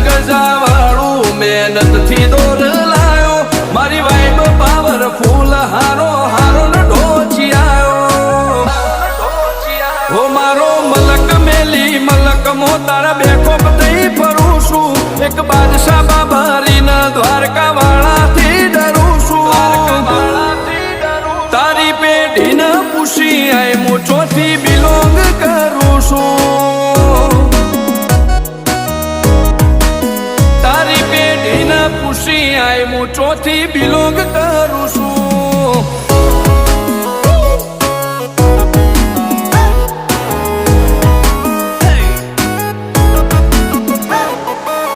ગજાવાળું મહેનતથી દોર લાયો મારી વાઈબ પાવરફુલ હારો હારો ને ઢોચી આયો હો મારો મલક મેલી મલક મોતાળા બેકો બધી ફરું છું એક બાદશાહ બાબારીના દ્વારકા વાળાથી ડરું છું તારી પેઢીને પૂછી આય મોચોથી બિલોંગ કરું છું તારી પેઢીને પૂછી આય મોચોથી બિલોંગ કરું છું